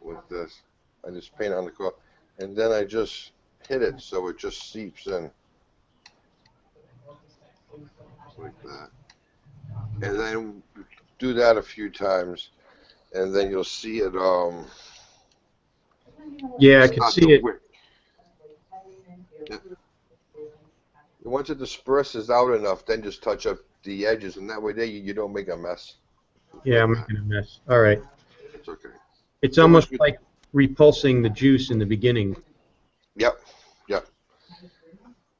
D: with this. I just paint on the coil, and then I just hit it so it just seeps in. Like that. And then do that a few times, and then you'll see it.
B: Yeah, I can
D: start
B: see
D: to
B: it.
D: wick. Yeah. And once it disperses out enough, then just touch up the edges, and that way there you don't make a mess.
B: Yeah, I'm making a mess. All right.
D: It's okay.
B: It's
D: So
B: almost
D: much-
B: like repulsing the juice in the beginning.
D: Yep.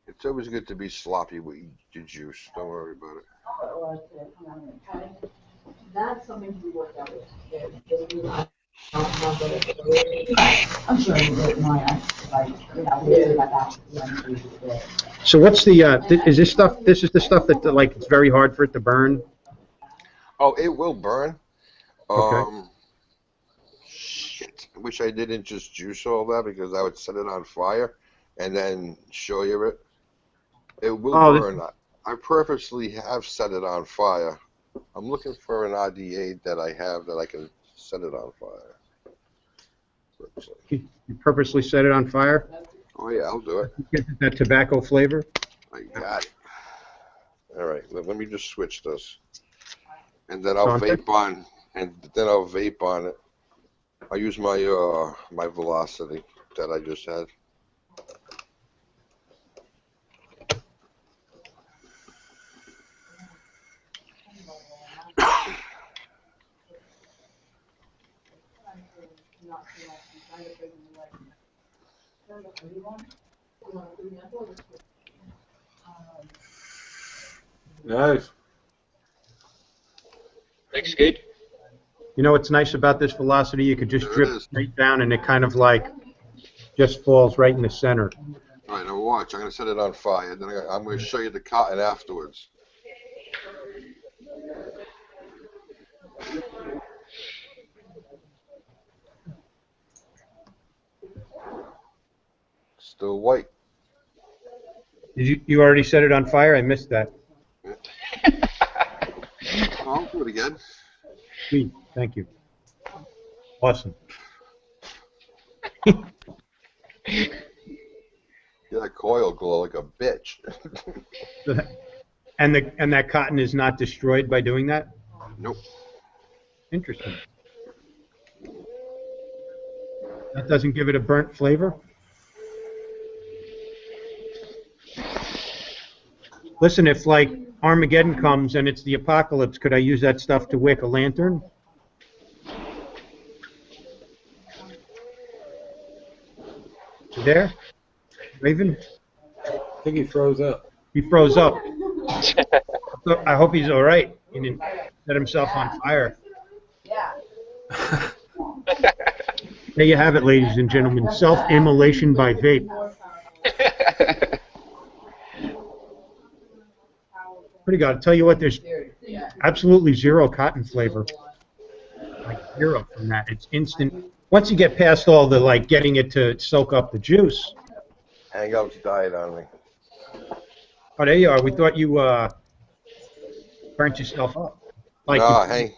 D: It's always good to be sloppy with your juice. Don't worry about it.
C: That's something to be worked out. I'm sure you did more,
B: So what's the? Is this stuff? This is the stuff that like it's very hard for it to burn.
D: Oh, it will burn.
B: Okay.
D: Shit. I wish I didn't just juice all that because I would set it on fire and then show you it. It will burn. I purposely have set it on fire. I'm looking for an RDA that I have that I can set it on fire.
B: You purposely set it on fire?
D: Oh yeah, I'll do it.
B: Get that tobacco flavor?
D: I got it. All right, let me just switch this. and then I'll vape on it. I use my my velocity that I just had.
E: Nice.
A: Looks good.
B: You know what's nice about this velocity? You could just
D: There it
B: drip
D: is.
B: straight down and it kind of like just falls right in the center.
D: All right, now watch. I'm going to set it on fire. Then I'm going to show you the cotton afterwards. Still white.
B: Did you already set it on fire? I missed that.
D: I'll do it again.
B: Sweet. Thank you. Awesome.
D: Yeah, that coil glow like a bitch.
B: And that cotton is not destroyed by doing that?
D: Nope.
B: Interesting. That doesn't give it a burnt flavor? Listen, if like Armageddon comes and it's the apocalypse, could I use that stuff to wick a lantern? You there? Raven?
E: I think he froze up.
B: He froze up. I hope he's all right. He didn't set himself on fire.
C: Yeah.
B: There you have it, ladies and gentlemen. Self-immolation by vape. Pretty good. I'll tell you what, there's absolutely zero cotton flavor. Like zero from that. It's instant. Once you get past all the like getting it to soak up the juice.
D: Hangouts died on me.
B: Oh, there you are. We thought you burnt yourself up. Like
D: No,
B: you-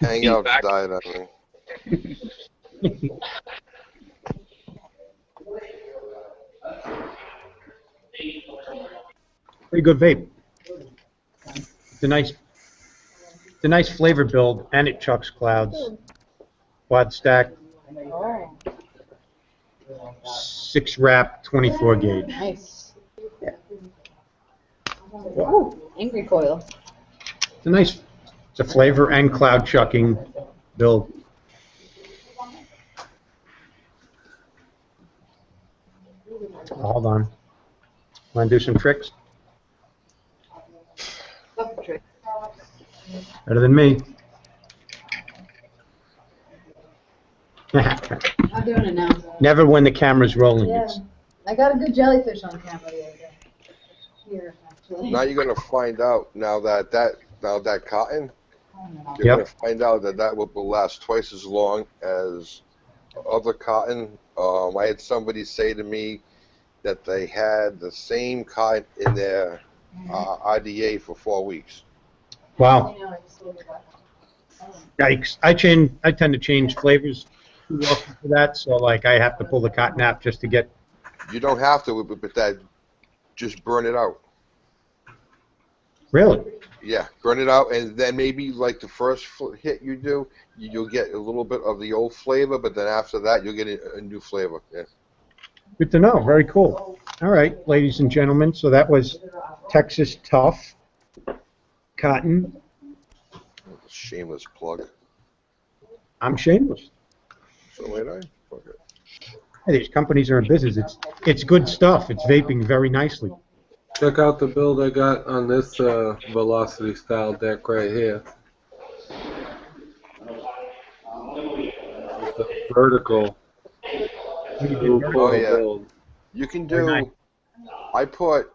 D: Hangouts
A: Feedback.
D: died on me.
B: Pretty good vape. It's a nice flavor build, and it chucks clouds. Quad stack, 6 wrap, 24 gauge.
C: Nice. Whoa, angry coil.
B: It's a flavor and cloud chucking build. Hold on. Want to do some tricks? Better than me.
C: I'm doing it now.
B: Never when the camera's rolling.
C: Yeah.
B: It's,
C: I got a good jellyfish on camera the other day. Here, actually.
D: Now you're gonna find out now that cotton. You're
B: Yep.
D: gonna find out that will last twice as long as other cotton. I had somebody say to me that they had the same cotton in their IDA for 4 weeks.
B: wow. Yikes. I tend to change flavors too often for that, so like I have to pull the cotton app just to get.
D: You don't have to, but that just burn it out.
B: Really?
D: Yeah, burn it out, and then maybe like the first hit you do, you'll get a little bit of the old flavor, but then after that, you'll get a new flavor. Yeah.
B: Good to know. Very cool. All right, ladies and gentlemen. So that was Texas Tough Cotton.
D: Shameless plug.
B: I'm shameless.
D: So wait, I fuck it.
B: Hey, these companies are in business. It's good stuff. It's vaping very nicely.
E: Check out the build I got on this velocity style deck right here. It's a vertical.
D: Oh yeah.
E: Build.
D: You can
B: Very nice.
D: do. I put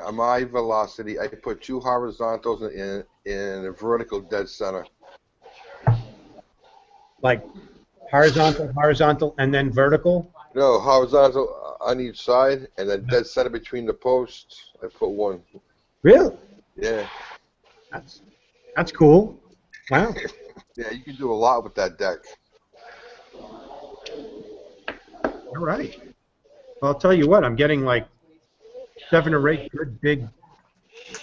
D: on my velocity. I put 2 horizontals in a vertical dead center.
B: Like horizontal, and then vertical.
D: No, horizontal on each side, and then dead center between the posts. I put 1.
B: Really?
D: Yeah.
B: That's cool. Wow.
D: Yeah, you can do a lot with that deck.
B: All right. Well, I'll tell you what. I'm getting like 7 or 8 good big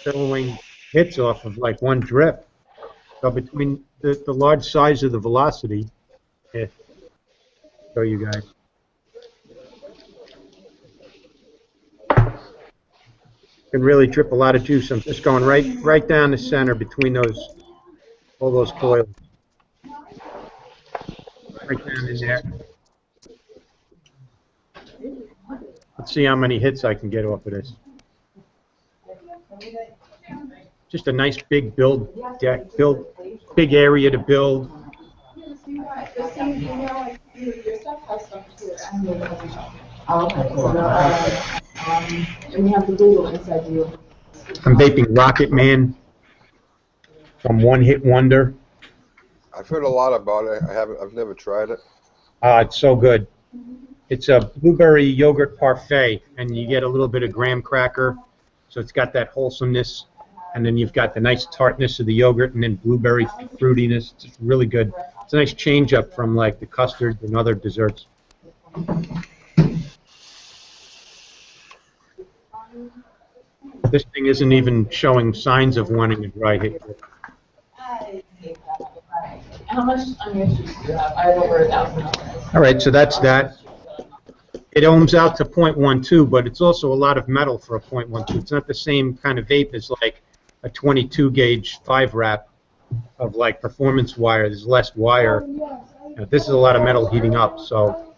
B: billowing hits off of like one drip. So between the large size of the velocity, here, show you guys. Can really drip a lot of juice. I'm just going right down the center between all those coils. Right down in there. Let's see how many hits I can get off of this. Just a nice big big area to build. I'm vaping Rocket Man from One Hit Wonder.
D: I've heard a lot about it. I've never tried it.
B: It's so good. It's a blueberry yogurt parfait, and you get a little bit of graham cracker, so it's got that wholesomeness, and then you've got the nice tartness of the yogurt, and then blueberry fruitiness. It's just really good. It's a nice change up from like the custard and other desserts. This thing isn't even showing signs of wanting a dry hit.
C: How much ammunition do you have? I have over 1,000.
B: All right, so that's that. It ohms out to 0.12, but it's also a lot of metal for a 0.12. It's not the same kind of vape as like a 22 gauge 5-wrap of like performance wire. There's less wire. This is a lot of metal heating up. So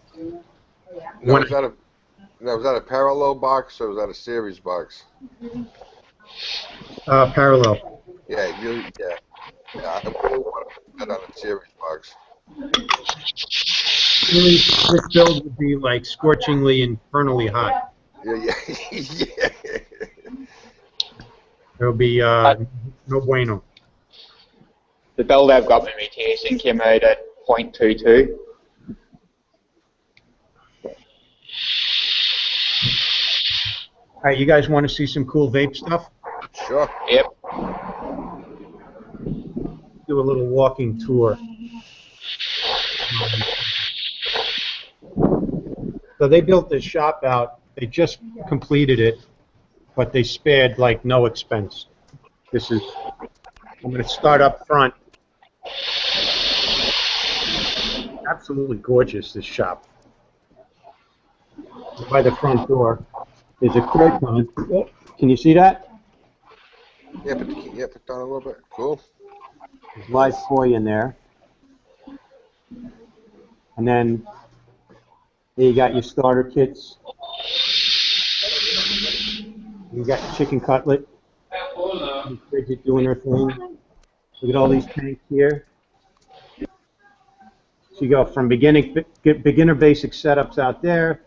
D: Now, was that a parallel box or was that a series box?
B: Parallel.
D: Yeah, I really want to put that on a series box.
B: Really, this build would be like scorchingly, infernally hot.
D: Yeah.
B: There'll be no bueno.
A: The build I've got with me tasting came out at 0.22.
B: All right, you guys want to see some cool vape stuff?
D: Sure.
A: Yep.
B: Do a little walking tour. So they built this shop out. They just completed it, but they spared like no expense. I'm going to start up front. Absolutely gorgeous, this shop. By the front door is a Coil pond. Can you see that?
D: Yeah, put down a little bit. Cool.
B: There's live koi in there. And then you got your starter kits. You got your chicken cutlet. Brigid doing her thing. Look at all these tanks here. So you go from beginner basic setups out there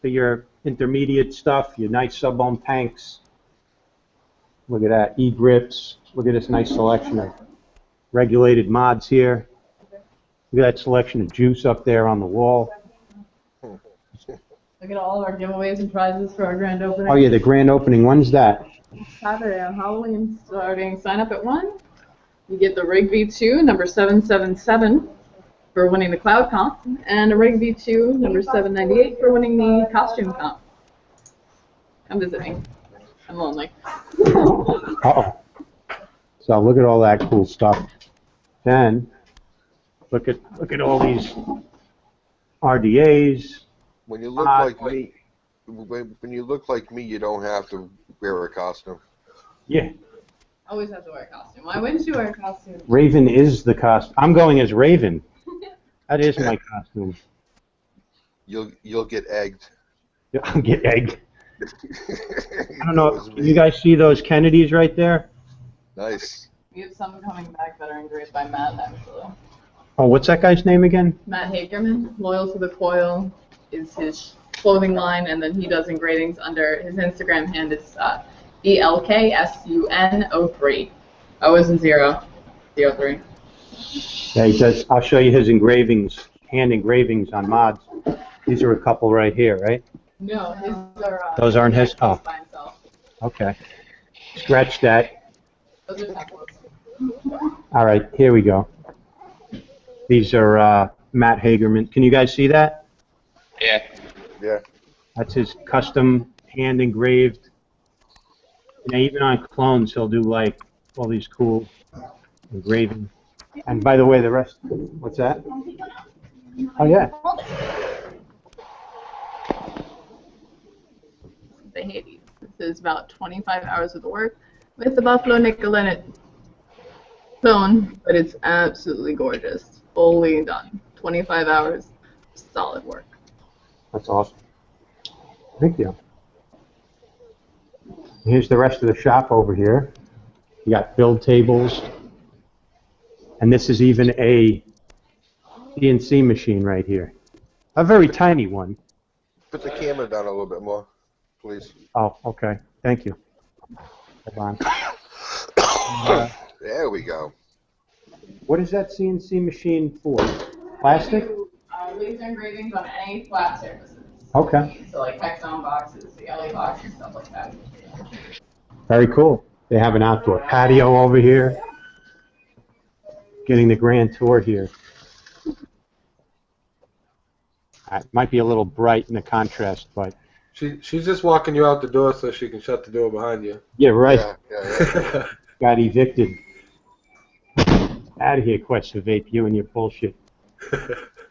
B: to your intermediate stuff, your nice sub-ohm tanks. Look at that, E-grips. Look at this nice selection of regulated mods here. Look at that selection of juice up there on the wall.
C: Look at all of our giveaways and prizes for our grand opening.
B: Oh yeah, the grand opening. When's that?
C: Saturday on Halloween, starting sign up at 1. You get the Rig V2 number 777 for winning the cloud comp, and a Rig V2 number 798 for winning the costume comp. Come visit me. I'm lonely.
B: Uh-oh. So look at all that cool stuff. Then look at all these RDAs.
D: When you look like me, when you look like me, you don't have to wear a costume.
B: Yeah.
C: Always have to wear a costume. Why wouldn't you wear a costume?
B: Raven is the costume. I'm going as Raven. That is my costume.
D: You'll get egged.
B: I'll get egged. I don't know. Can you guys see those Kennedys right there?
D: Nice.
C: We have some coming back that are engraved by Matt, actually.
B: Oh, what's that guy's name again?
C: Matt Hagerman, Loyal to the Coil, is his clothing line, and then he does engravings under his Instagram hand is ELKSUN03. O is in 0, 03.
B: Yeah, he does. I'll show you his engravings, hand engravings on mods. These are a couple right here, right?
C: No, his are.
B: Those aren't his? Oh.
C: By himself.
B: Okay. Scratch that.
C: Those are templates.
B: All right, here we go. These are Matt Hagerman. Can you guys see that?
A: Yeah.
D: Yeah.
B: That's his custom hand engraved. And even on clones, he'll do like all these cool Raven. And by the way, the rest, what's that? Oh, yeah.
C: The Hades. This is about 25 hours of the work with the buffalo nickel in it. Tone, but it's absolutely gorgeous. Fully done. 25 hours, solid work.
B: That's awesome. Thank you. Here's the rest of the shop over here. You got build tables. And this is even a CNC machine right here. A very tiny one.
D: Put the camera down a little bit more, please.
B: Oh, okay. Thank you. Hold on.
D: There we go.
B: What is that CNC machine for? Plastic?
C: Laser engravings on any flat surfaces.
B: Okay.
C: So like hexagon boxes, the LA boxes, stuff like that.
B: Very cool. They have an outdoor patio over here. Getting the grand tour here. It might be a little bright in the contrast, but...
E: She's just walking you out the door so she can shut the door behind you.
B: Yeah, right.
D: Yeah.
B: Got evicted. Out of here, Quest for Vape, you and your bullshit.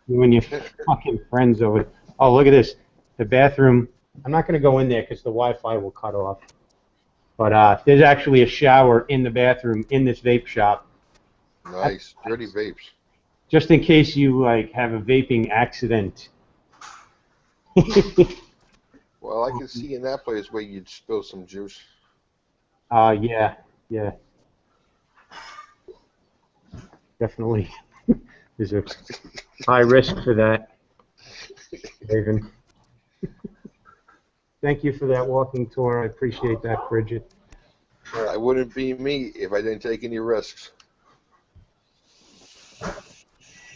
B: You and your fucking friends over there. Oh, look at this. The bathroom. I'm not going to go in there because the Wi-Fi will cut off. But there's actually a shower in the bathroom in this vape shop.
D: Nice. Dirty vapes.
B: Just in case you like have a vaping accident.
D: Well, I can see in that place where you'd spill some juice.
B: Yeah. Definitely. There's a high risk for that, Raven. Thank you for that walking tour. I appreciate that, Brigid.
D: It wouldn't be me if I didn't take any risks.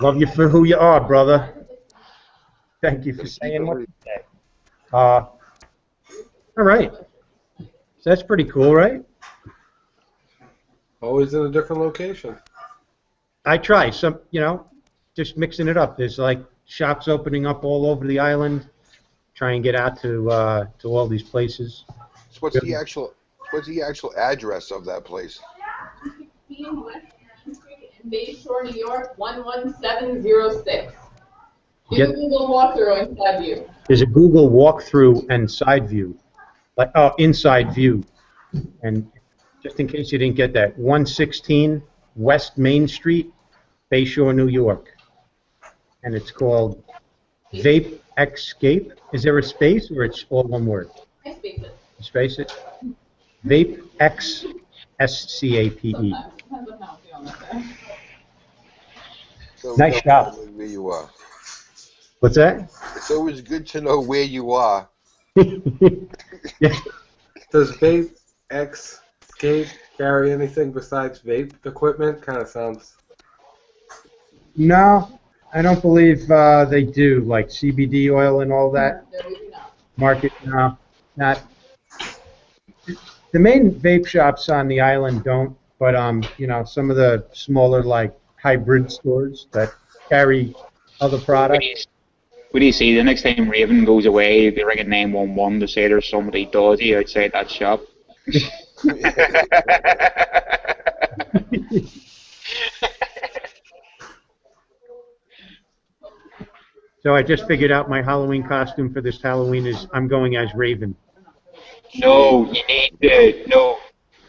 B: Love you for who you are, brother. Thank you for saying what you say. All right. So that's pretty cool, right?
E: Always in a different location.
B: I try some, just mixing it up. There's like shops opening up all over the island. Try and get out to all these places.
D: So what's the actual address of that place?
C: 16 West in Bayshore, New York, 11706. Do a Google walkthrough and side view.
B: There's a Google walkthrough and side view, inside view. And just in case you didn't get that, 116 West Main Street, Bayshore, New York. And it's called Vape Xscape. Is there a space or it's all one word?
C: I space it.
B: You space it? Vape X SCAPE.
C: Sometimes. Depends on how I'm feeling that day.
D: So
B: Nice shop.
D: Where you are.
B: What's that?
D: It's always good to know where you are.
B: Yeah.
E: Does Vape Xscape carry anything besides vape equipment? Kind of sounds...
B: No, I don't believe they do, like CBD oil and all that. Market, no, not. The main vape shops on the island don't, but some of the smaller like hybrid stores that carry other products.
A: What do you see? The next time Raven goes away, they ring at 911 to say there's somebody dodgy outside that shop.
B: So I just figured out my Halloween costume for this Halloween is I'm going as Raven.
A: No, you need to. No,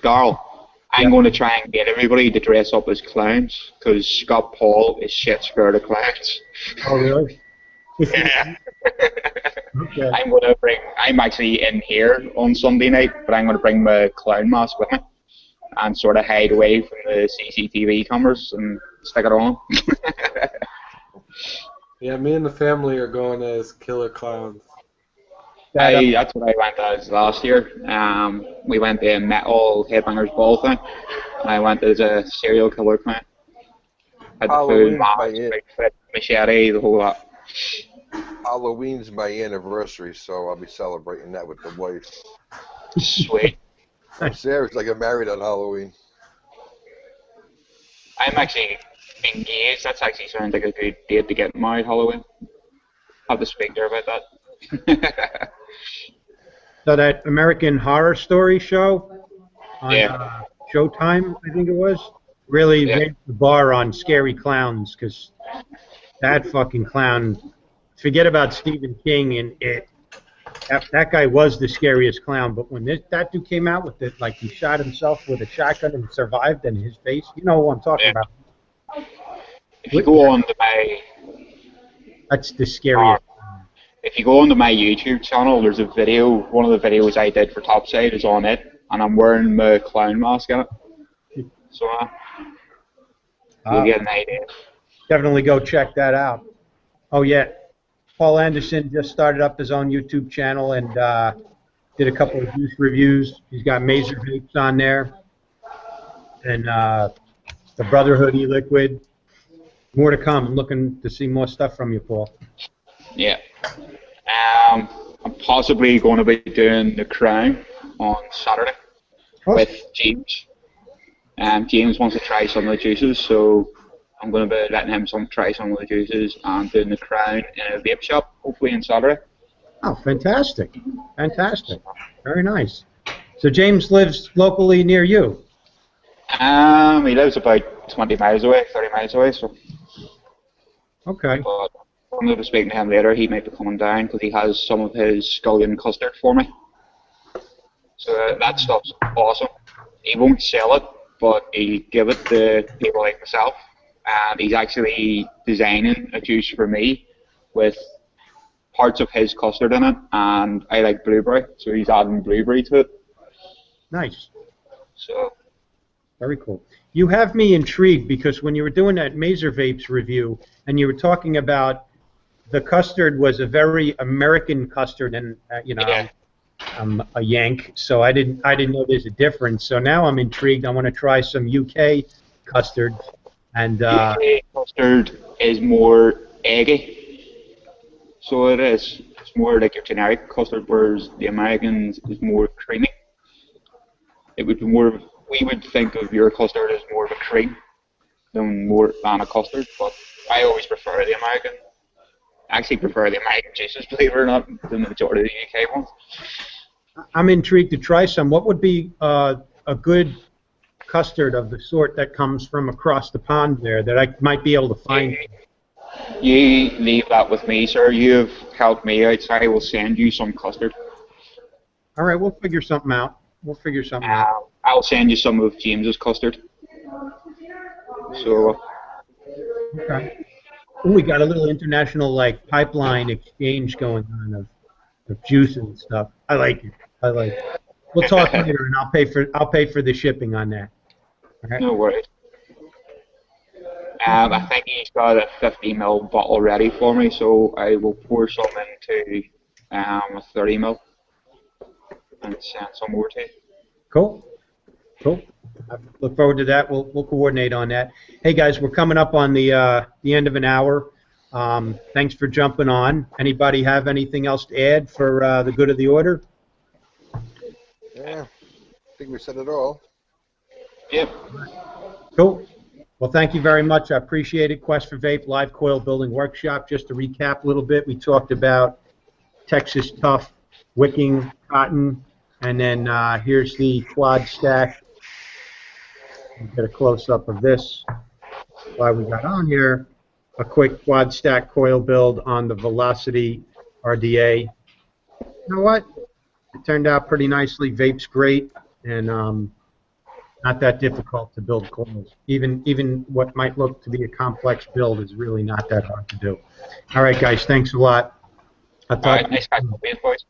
A: Darl. I'm going to try and get everybody to dress up as clowns because Scott Paul is shit scared of clowns.
B: Oh, really?
A: Yeah.
B: Okay.
A: I'm actually in here on Sunday night, but I'm going to bring my clown mask with me and sort of hide away from the CCTV cameras and stick it on.
E: Yeah, me and the family are going as killer clowns.
A: That's what I went as last year. We went to a metal headbangers ball thing, and I went as a serial killer clown. Had the food, mask, machete, the whole lot.
D: Halloween's my anniversary, so I'll be celebrating that with the wife.
A: Sweet.
D: I'm serious, I get married on Halloween.
A: I'm actually engaged. That's actually sounds like a good date to get married Halloween. I'll have to speak to her about that.
B: So that American Horror Story show on
A: Yeah.
B: Showtime, I think it was. really
A: Yeah.
B: raised the bar on scary clowns, because that fucking clown. Forget about Stephen King and it. That guy was the scariest clown. But when that dude came out with it, like he shot himself with a shotgun and survived, and his face, you know what I'm talking
A: Yeah.
B: about.
A: If you go on to my
B: That's the scariest.
A: if you go onto my YouTube channel, there's a video. One of the videos I did for Topside is on it, and I'm wearing my clown mask in it. So you'll get an idea.
B: Definitely go check that out. Oh yeah, Paul Anderson just started up his own YouTube channel and did a couple of juice reviews. He's got Mazer Vapes on there, and the Brotherhood e-liquid. More to come. I'm looking to see more stuff from you, Paul.
A: Yeah. I'm possibly going to be doing the Crown on Saturday with James. James wants to try some of the juices, so I'm going to be letting him try some of the juices and doing the Crown in a vape shop, hopefully on Saturday.
B: Oh, fantastic. Fantastic. Very nice. So James lives locally near you?
A: He lives about 20 miles away, 30 miles away, so.
B: Okay.
A: But I'm going to be speaking to him later. He might be coming down because he has some of his scullion custard for me. So that stuff's awesome. He won't sell it, but he'll give it to people like myself. And he's actually designing a juice for me with parts of his custard in it, and I like blueberry, so he's adding blueberry to it.
B: Nice.
A: So.
B: Very cool. You have me intrigued because when you were doing that Mazer Vapes review and you were talking about the custard was a very American custard, and you know,
A: Yeah.
B: I'm a Yank, so I didn't know there's a difference. So now I'm intrigued. I want to try some UK custard, and
A: UK custard is more eggy, so it is. It's more like your generic custard, whereas the Americans is more creamy. It would be more. We would think of your custard as more of a cream than a custard, but I always prefer the American. I actually prefer the American juices, believe it or not, than the majority of the UK ones.
B: I'm intrigued to try some. What would be a good custard of the sort that comes from across the pond there that I might be able to find?
A: You leave that with me, sir. You've helped me out, so I will send you some custard.
B: All right, we'll figure something out. out.
A: I'll send you some of James's custard. So.
B: Okay. Ooh, we got a little international like pipeline exchange going on of juice and stuff. I like it. We'll talk later, and I'll pay for the shipping on that. All right?
A: No worries. I think he's got a 50 ml bottle ready for me, so I will pour some into a 30 ml and send some more to you.
B: Cool. I look forward to that. We'll coordinate on that. Hey guys, we're coming up on the end of an hour. Thanks for jumping on. Anybody have anything else to add for the good of the order?
D: Yeah, I think we said it all.
A: Yep.
B: Cool. Well, thank you very much. I appreciate it. Quest for Vape Live Coil Building Workshop. Just to recap a little bit, we talked about Texas Tough, wicking, cotton, and then here's the quad stack. Get a close-up of this. Why we got on here, a quick quad stack coil build on the Velocity RDA. You know what? It turned out pretty nicely. Vape's great, and not that difficult to build coils. Even what might look to be a complex build is really not that hard to do. All right, guys. Thanks a lot.
A: All right, nice catching up with you, boys.